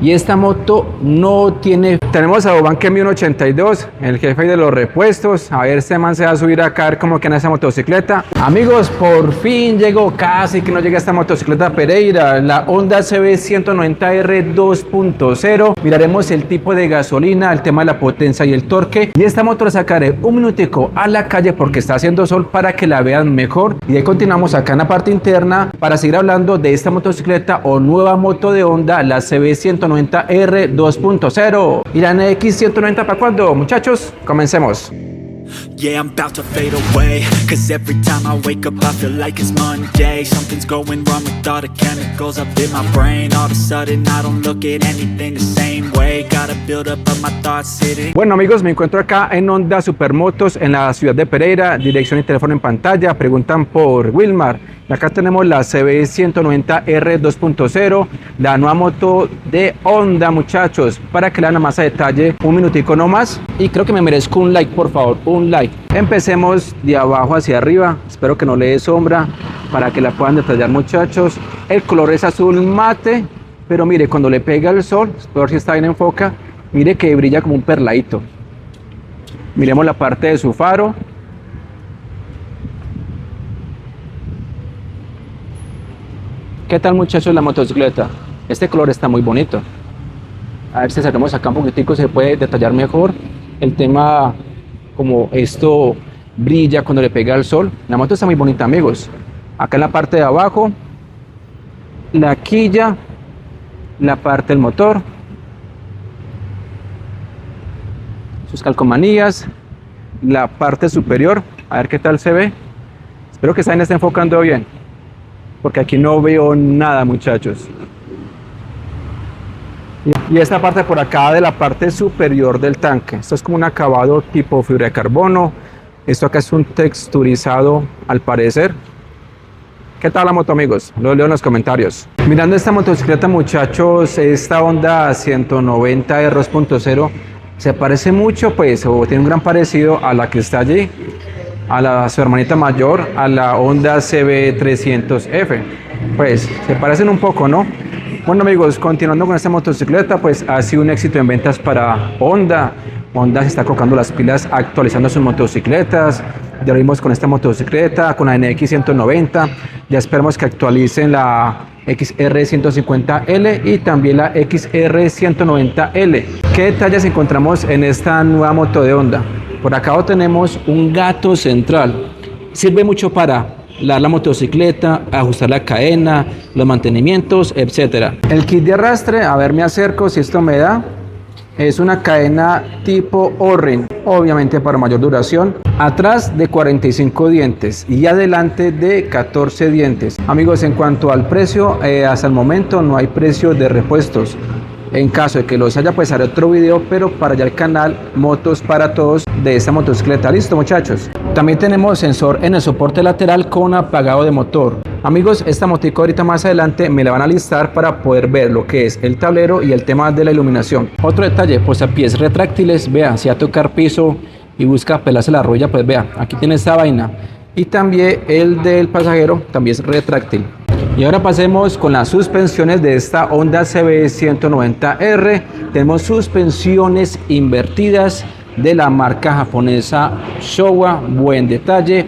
Y esta moto no tiene... Tenemos a Boban Kemi 182, el jefe de los repuestos. A ver, este man se va a subir acá a ver cómo queda esa motocicleta. Amigos, por fin llegó, casi que no llega esta motocicleta Pereira, la Honda CB 190R 2.0. Miraremos el tipo de gasolina, el tema de la potencia y el torque. Y esta moto la sacaré un minutico a la calle porque está haciendo sol para que la vean mejor. Y ahí continuamos acá en la parte interna para seguir hablando de esta motocicleta o nueva moto de Honda, la CB 190R 2.0. ¿Y la NX 190 para cuándo, muchachos? Comencemos. Yeah, I'm about to fade away, cause every time I wake up I feel like it's Monday. Something's going wrong with all the chemicals up in my brain. All of a sudden I don't look at anything the same way. Gotta build up of my thoughts sitting. Bueno amigos, me encuentro acá en Honda Supermotos en la ciudad de Pereira. Dirección y teléfono en pantalla. Preguntan por Wilmar. Y acá tenemos la CB 190R 2.0, la nueva moto de Honda, muchachos, para que la vean más a detalle, un minutico nomás. Y creo que me merezco un like, por favor, un like. Empecemos de abajo hacia arriba, espero que no le dé sombra para que la puedan detallar, muchachos. El color es azul mate, pero mire, cuando le pega el sol, por si está bien en foca, mire que brilla como un perladito. Miremos la parte de su faro. ¿Qué tal, muchachos, la motocicleta? Este color está muy bonito. A ver si sacamos acá un poquitico, se puede detallar mejor el tema, como esto brilla cuando le pega el sol. La moto está muy bonita, amigos. Acá en la parte de abajo, la quilla, la parte del motor, sus calcomanías, la parte superior. A ver qué tal se ve. Espero que esta esté enfocando bien, porque aquí no veo nada, muchachos. Y esta parte por acá de la parte superior del tanque, esto es como un acabado tipo fibra de carbono. Esto acá es un texturizado al parecer. ¿Qué tal la moto, amigos? Lo leo en los comentarios. Mirando esta motocicleta, muchachos, esta Honda 190R 2.0 se parece mucho, pues, o tiene un gran parecido a la que está allí, a su hermanita mayor, a la Honda CB300F. Pues se parecen un poco, ¿no? Bueno, amigos, continuando con esta motocicleta, pues ha sido un éxito en ventas para Honda. Honda se está colocando las pilas, actualizando sus motocicletas. Ya lo vimos con esta motocicleta, con la NX 190. Ya esperamos que actualicen la XR 150L y también la XR 190L. ¿Qué detalles encontramos en esta nueva moto de Honda? Por acá tenemos un gato central. Sirve mucho para la motocicleta, ajustar la cadena, los mantenimientos, etcétera. El kit de arrastre, a ver, me acerco si esto me da. Es una cadena tipo O-ring, obviamente para mayor duración. Atrás de 45 dientes y adelante de 14 dientes. Amigos, en cuanto al precio, hasta el momento no hay precio de repuestos. En caso de que los haya, pues haré otro video, pero para allá el canal Motos para Todos de esta motocicleta. Listo, muchachos. También tenemos sensor en el soporte lateral con apagado de motor. Amigos, esta motico ahorita más adelante me la van a listar para poder ver lo que es el tablero y el tema de la iluminación. Otro detalle, pues a pies retráctiles, vea, si va a tocar piso y busca pelarse la rueda, pues vea, aquí tiene esta vaina. Y también el del pasajero también es retráctil. Y ahora pasemos con las suspensiones de esta Honda CB 190R. Tenemos suspensiones invertidas de la marca japonesa Showa, buen detalle,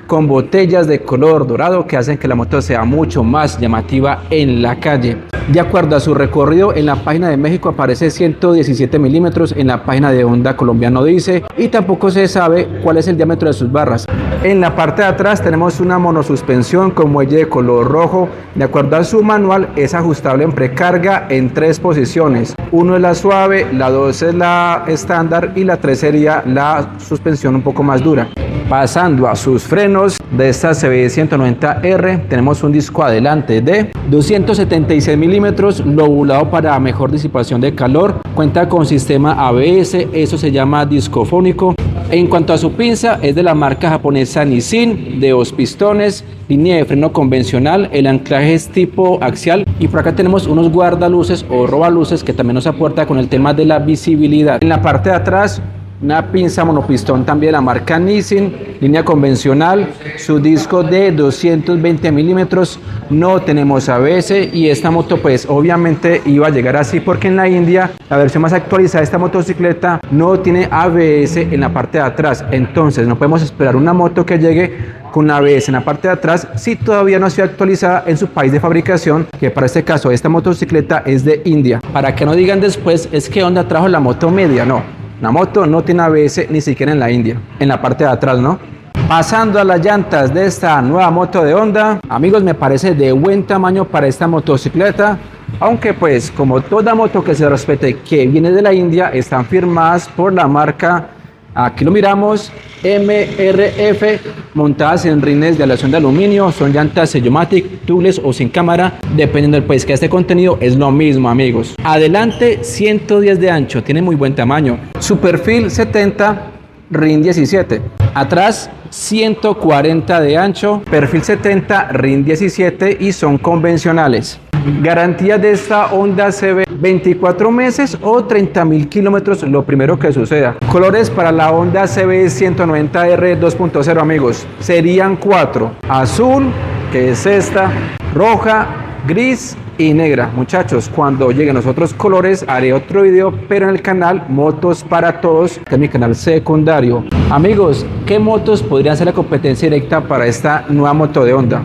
con botellas de color dorado que hacen que la moto sea mucho más llamativa en la calle. De acuerdo a su recorrido, en la página de México aparece 117 milímetros, en la página de Honda Colombia no dice, y tampoco se sabe cuál es el diámetro de sus barras. En la parte de atrás tenemos una monosuspensión con muelle de color rojo. De acuerdo a su manual, es ajustable en precarga en 3 posiciones. 1 es la suave, la 2 es la estándar y la 3 sería la suspensión un poco más dura. Pasando a sus frenos de esta CB 190R, tenemos un disco adelante de 276 milímetros, lobulado para mejor disipación de calor. Cuenta con sistema ABS, eso se llama discofónico. En cuanto a su pinza, es de la marca japonesa Nissin, de 2 pistones, línea de freno convencional, el anclaje es tipo axial y por acá tenemos unos guardaluces o robaluces que también nos aporta con el tema de la visibilidad. En la parte de atrás, una pinza monopistón también, la marca Nissin, línea convencional, su disco de 220 milímetros, no tenemos ABS y esta moto pues obviamente iba a llegar así porque en la India la versión más actualizada de esta motocicleta no tiene ABS en la parte de atrás, entonces no podemos esperar una moto que llegue con ABS en la parte de atrás si todavía no ha sido actualizada en su país de fabricación, que para este caso esta motocicleta es de India, para que no digan después es que Honda trajo la moto media, no. La moto no tiene ABS ni siquiera en la India, en la parte de atrás, ¿no? Pasando a las llantas de esta nueva moto de Honda, amigos, me parece de buen tamaño para esta motocicleta, aunque pues como toda moto que se respete que viene de la India, están firmadas por la marca, aquí lo miramos, MRF, montadas en rines de aleación de aluminio, son llantas Sellomatic, tubeless o sin cámara, dependiendo del país que este contenido es lo mismo, amigos. Adelante 110 de ancho, tiene muy buen tamaño. Su perfil 70, RIN 17. Atrás 140 de ancho, perfil 70, RIN 17 y son convencionales. Garantía de esta Honda CB 24 meses o 30.000 kilómetros, lo primero que suceda. Colores para la Honda CB 190R 2.0, amigos, serían 4: azul, que es esta, roja, gris y negra. Muchachos, cuando lleguen los otros colores haré otro video, pero en el canal Motos para Todos, que es mi canal secundario. Amigos, ¿qué motos podrían ser la competencia directa para esta nueva moto de Honda?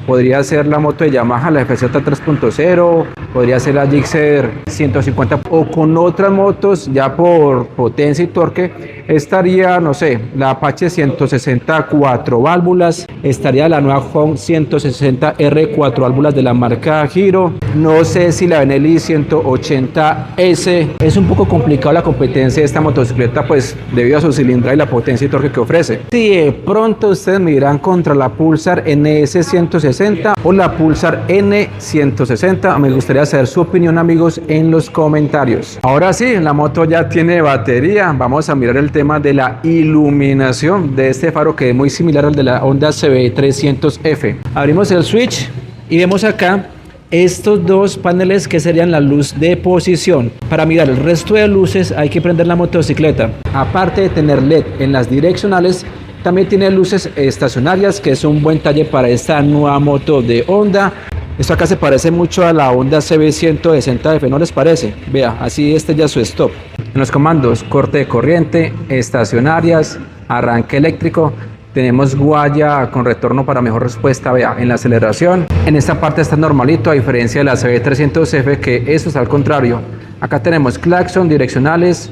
Podría ser la moto de Yamaha, la FZ 3.0, podría ser la Gixxer 150 o con otras motos ya por potencia y torque. Estaría, no sé, la Apache 160 4 válvulas, estaría la nueva Honda 160R 4 válvulas de la marca Giro. No sé si la Benelli 180S. Es un poco complicado la competencia de esta motocicleta, pues debido a su cilindrada y la potencia y torque que ofrece. Si de pronto ustedes me irán contra la Pulsar NS 160 o la Pulsar N160, me gustaría saber su opinión, amigos, en los comentarios. Ahora sí, la moto ya tiene batería. Vamos a mirar el tema de la iluminación de este faro, que es muy similar al de la Honda CB300F. Abrimos el switch y vemos acá estos dos paneles que serían la luz de posición. Para mirar el resto de luces hay que prender la motocicleta. Aparte de tener LED en las direccionales, también tiene luces estacionarias, que es un buen talle para esta nueva moto de Honda. Esto acá se parece mucho a la Honda CB160F, ¿no les parece? Vea, así ya su stop. En los comandos, corte de corriente, estacionarias, arranque eléctrico. Tenemos guaya con retorno para mejor respuesta, vea, en la aceleración. En esta parte está normalito, a diferencia de la CB300F, que eso está al contrario. Acá tenemos claxon, direccionales,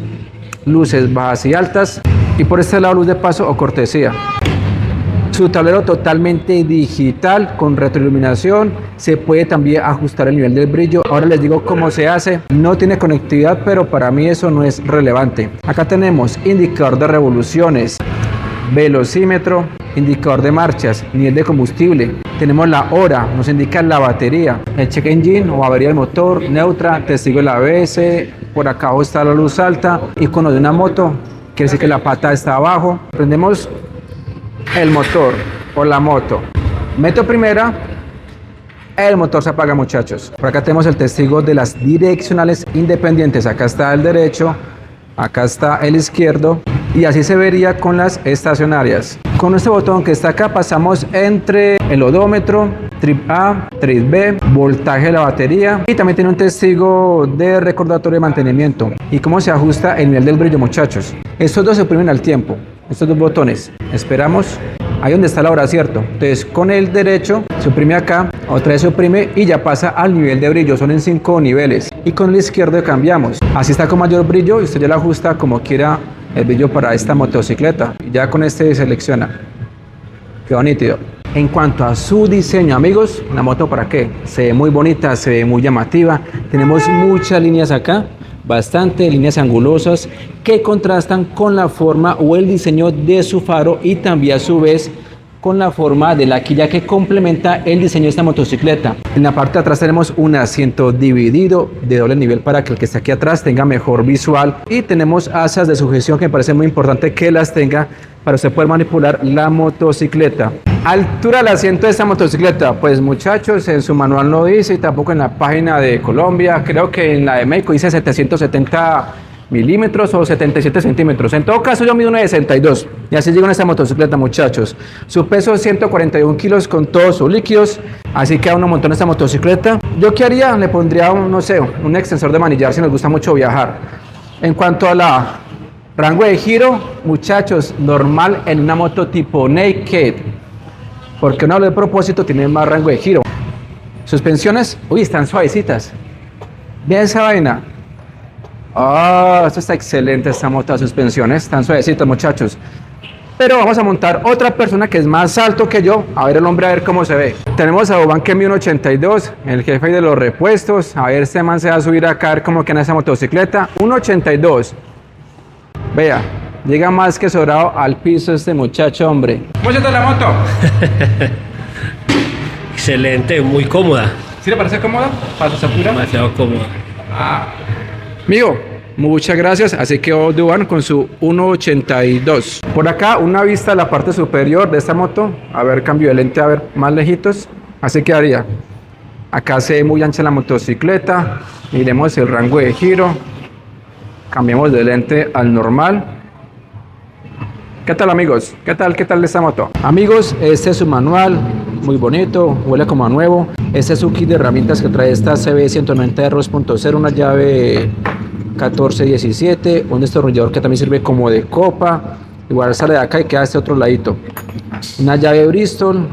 luces bajas y altas. Y por este lado, luz de paso o cortesía. Su tablero totalmente digital con retroiluminación. Se puede también ajustar el nivel del brillo. Ahora les digo cómo se hace. No tiene conectividad, pero para mí eso no es relevante. Acá tenemos indicador de revoluciones, velocímetro, indicador de marchas, nivel de combustible. Tenemos la hora, nos indica la batería, el check engine o avería del motor, neutra, testigo del ABS. Por acá abajo está la luz alta, icono de una moto, quiere decir que la pata está abajo. Prendemos el motor o la moto, meto primera, el motor se apaga, muchachos. Por acá tenemos el testigo de las direccionales independientes. Acá está el derecho, acá está el izquierdo, y así se vería con las estacionarias. Con este botón que está acá pasamos entre el odómetro, trip A, trip B, voltaje de la batería, y también tiene un testigo de recordatorio de mantenimiento. Y cómo se ajusta el nivel del brillo, muchachos. Estos dos se oprimen al tiempo, estos dos botones. Esperamos, ahí donde está la hora, ¿cierto? Entonces con el derecho se oprime acá, otra vez se oprime y ya pasa al nivel de brillo. Son en 5 niveles. Y con el izquierdo cambiamos, así está con mayor brillo y usted ya lo ajusta como quiera el brillo para esta motocicleta. Ya con este selecciona, quedó nítido. En cuanto a su diseño, amigos, la moto para qué, se ve muy bonita, se ve muy llamativa. Tenemos muchas líneas acá, bastante líneas angulosas que contrastan con la forma o el diseño de su faro, y también a su vez con la forma de la quilla que complementa el diseño de esta motocicleta. En la parte de atrás tenemos un asiento dividido de doble nivel para que el que está aquí atrás tenga mejor visual, y tenemos asas de sujeción que me parece muy importante que las tenga para usted poder manipular la motocicleta. Altura del asiento de esta motocicleta, pues muchachos, en su manual no dice, y tampoco en la página de Colombia. Creo que en la de México dice 770 milímetros o 77 centímetros. En todo caso, yo mido 1,62 y así llego en esta motocicleta, muchachos. Su peso es 141 kilos con todos sus líquidos, así que a uno montón esta motocicleta. ¿Yo qué haría? Le pondría no sé, un extensor de manillar si nos gusta mucho viajar. En cuanto a la rango de giro, muchachos, normal en una moto tipo Naked, porque uno de propósito tiene más rango de giro. Suspensiones, uy, están suavecitas. Vean esa vaina. Ah, esto está excelente, esta moto de suspensiones, están suavecitas, muchachos. Pero vamos a montar otra persona que es más alto que yo, a ver el hombre, a ver cómo se ve. Tenemos a Boban que mide 1,82, el jefe de los repuestos, a ver este man se va a subir acá, a ver cómo queda esa motocicleta. 1,82. Vea, llega más que sobrado al piso este muchacho, hombre. ¿Cómo se está la moto? Excelente, muy cómoda. ¿Sí le parece cómoda? ¿Para su altura? Demasiado cómoda. Amigo, muchas gracias. Así quedó Duan con su 1,82. Por acá una vista a la parte superior de esta moto. A ver, cambio de lente, a ver, más lejitos. Así quedaría. Acá se ve muy ancha la motocicleta. Miremos el rango de giro. Cambiamos de lente al normal. ¿Qué tal, amigos? ¿Qué tal esta moto? Amigos, este es su manual, muy bonito, huele como a nuevo. Este es su kit de herramientas que trae esta CB190 2.0, una llave 14-17, un destornillador que también sirve como de copa. Igual sale de acá y queda este otro ladito. Una llave Bristol.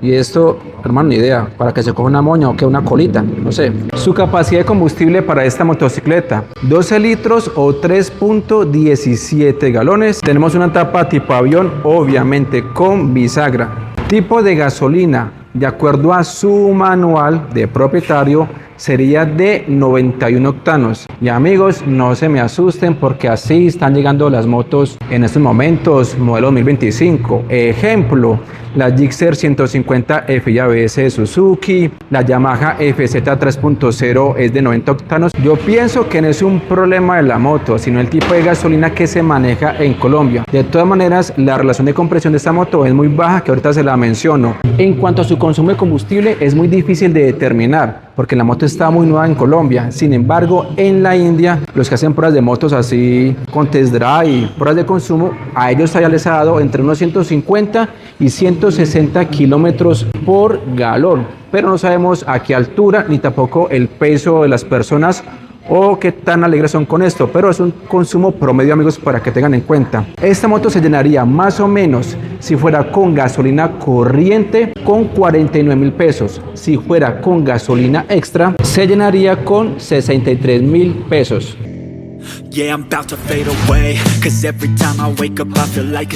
Y esto, hermano, ni idea, para que se coja una moña o que una colita, no sé. Su capacidad de combustible para esta motocicleta, 12 litros o 3.17 galones. Tenemos una tapa tipo avión, obviamente con bisagra. Tipo de gasolina, de acuerdo a su manual de propietario, sería de 91 octanos. Y amigos, no se me asusten porque así están llegando las motos en estos momentos, modelo 2025. Ejemplo, la Gixxer 150 FI ABS de Suzuki, la Yamaha FZ 3.0 es de 90 octanos. Yo pienso que no es un problema de la moto, sino el tipo de gasolina que se maneja en Colombia. De todas maneras, la relación de compresión de esta moto es muy baja, que ahorita se la menciono. En cuanto a su consumo de combustible, es muy difícil de determinar, porque la moto está muy nueva en Colombia. Sin embargo, en la India, los que hacen pruebas de motos así, con test drive y pruebas de consumo, a ellos ya les ha dado entre unos 150 y 160 kilómetros por galón. Pero no sabemos a qué altura, ni tampoco el peso de las personas o qué tan alegres son con esto, pero es un consumo promedio, amigos, para que tengan en cuenta. Esta moto se llenaría más o menos, si fuera con gasolina corriente, con 49.000 pesos. Si fuera con gasolina extra, se llenaría con 63.000 pesos.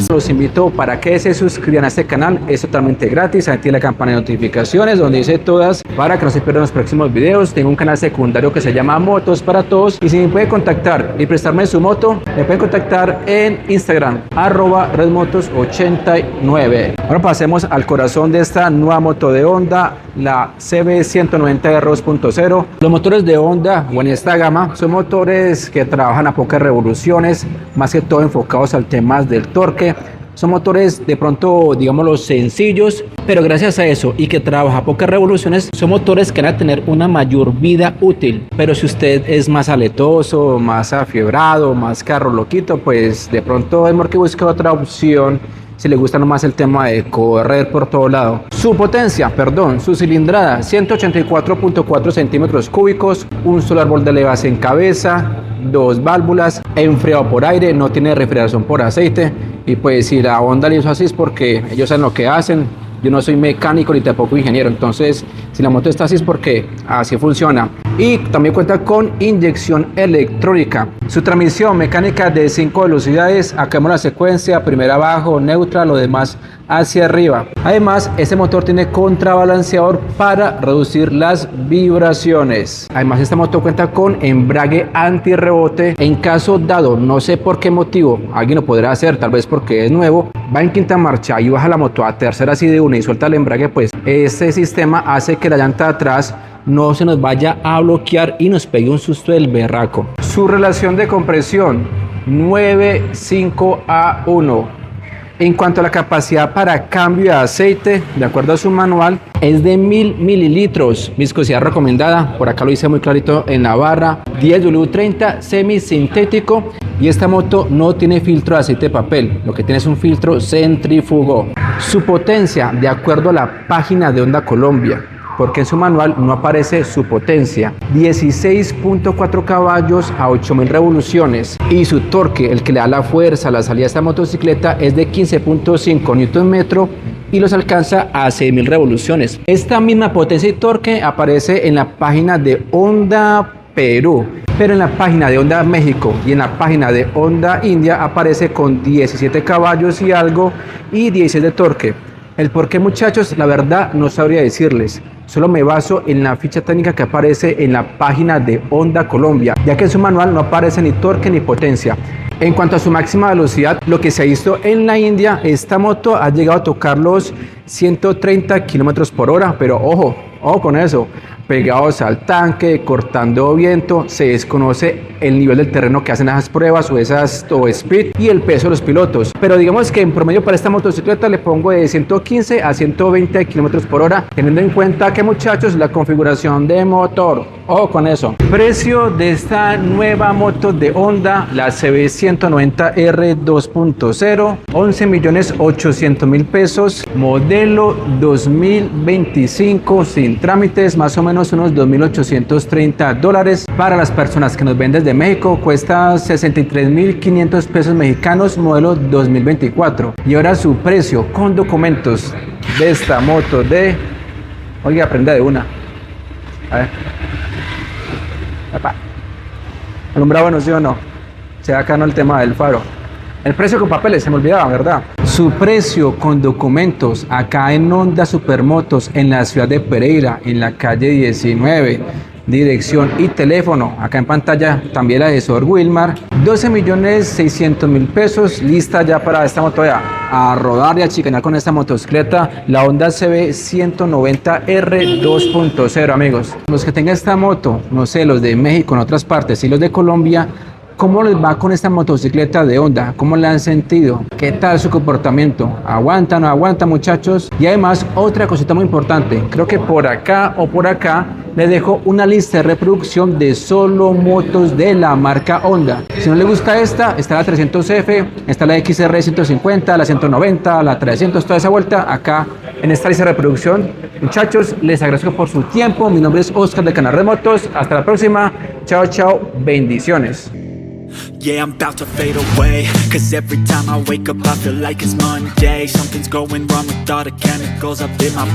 Los invito para que se suscriban a este canal, es totalmente gratis. Activen la campana de notificaciones donde dice todas para que no se pierdan los próximos videos. Tengo un canal secundario que se llama Motos para Todos, y si me puede contactar y prestarme su moto, me pueden contactar en Instagram @redmotos89. Ahora pasemos al corazón de esta nueva moto de Honda, la CB190 2.0. Los motores de Honda o en esta gama son motores que trabajan a pocas revoluciones, más que todo enfocados al tema del torque. Son motores de pronto, digámoslo, sencillos, pero gracias a eso y que trabaja a pocas revoluciones, son motores que van a tener una mayor vida útil. Pero si usted es más aletoso, más afiebrado, más carro loquito, pues de pronto es mejor que busque otra opción si le gusta nomás el tema de correr por todo lado. Su potencia, su cilindrada, 184.4 centímetros cúbicos, un solo árbol de levas en cabeza, 2 válvulas, enfriado por aire, no tiene refrigeración por aceite. Y pues si la Honda le hizo así es porque ellos saben lo que hacen. Yo no soy mecánico ni tampoco ingeniero, entonces si la moto está así es porque así funciona. Y también cuenta con inyección electrónica. Su transmisión mecánica de 5 velocidades, acá vemos la secuencia, primera abajo, neutra, lo demás hacia arriba. Además, este motor tiene contrabalanceador para reducir las vibraciones. Además, esta moto cuenta con embrague antirrebote. En caso dado, no sé por qué motivo, alguien lo podrá hacer, tal vez porque es nuevo, va en quinta marcha y baja la moto a tercera así de una y suelta el embrague, pues este sistema hace que la llanta de atrás no se nos vaya a bloquear y nos pegue un susto del berraco. Su relación de compresión 9:5 a 1. En cuanto a la capacidad para cambio de aceite, de acuerdo a su manual, es de 1000 mililitros. Viscosidad recomendada, por acá lo hice muy clarito en la barra, 10W30 semisintético. Y esta moto no tiene filtro de aceite de papel, lo que tiene es un filtro centrífugo. Su potencia, de acuerdo a la página de Honda Colombia, porque en su manual no aparece su potencia, 16.4 caballos a 8000 revoluciones, y su torque, el que le da la fuerza a la salida de esta motocicleta, es de 15.5 Nm y los alcanza a 6000 revoluciones. Esta misma potencia y torque aparece en la página de Honda Perú, pero en la página de Honda México y en la página de Honda India aparece con 17 caballos y algo y 16 de torque. El por qué, muchachos, la verdad no sabría decirles. Solo me baso en la ficha técnica que aparece en la página de Honda Colombia, ya que en su manual no aparece ni torque ni potencia. En cuanto a su máxima velocidad, lo que se ha visto en la India, esta moto ha llegado a tocar los 130 kilómetros por hora, pero ojo con eso, pegados al tanque, cortando viento, se desconoce el nivel del terreno que hacen esas pruebas o speed y el peso de los pilotos. Pero digamos que en promedio para esta motocicleta le pongo de 115 a 120 kilómetros por hora, teniendo en cuenta que, muchachos, la configuración de motor, ojo con eso. Precio de esta nueva moto de Honda, la CB190R 2.0, 11.800.000 pesos, modelo 2025 sin trámites, más o menos unos $2.830. Para las personas que nos ven desde México, cuesta 63.500 pesos mexicanos, modelo 2024. Y ahora su precio con documentos de esta moto de... Oiga, aprenda de una. A ver. Epa. Alumbrado, bueno, ¿sí o no? Se da acá no el tema del faro. El precio con papeles, se me olvidaba, ¿verdad? Su precio con documentos acá en Honda Supermotos en la ciudad de Pereira, en la calle 19, dirección y teléfono, acá en pantalla también la de Sor Wilmar, 12.600.000 pesos, lista ya para esta moto ya, a rodar y a chicanear con esta motocicleta, la Honda CB190R 2.0, amigos. Los que tengan esta moto, no sé, los de México en otras partes y los de Colombia, ¿cómo les va con esta motocicleta de Honda? ¿Cómo la han sentido? ¿Qué tal su comportamiento? ¿Aguanta, no aguanta, muchachos? Y además, otra cosita muy importante. Creo que por acá o por acá les dejo una lista de reproducción de solo motos de la marca Honda. Si no les gusta esta, está la 300F, está la XR 150, la 190, la 300, toda esa vuelta acá en esta lista de reproducción. Muchachos, les agradezco por su tiempo. Mi nombre es Oscar del canal de Motos. Hasta la próxima. Chao, chao. Bendiciones. Yeah, I'm about to fade away, cause every time I wake up I feel like it's Monday. Something's going wrong with all the chemicals up in my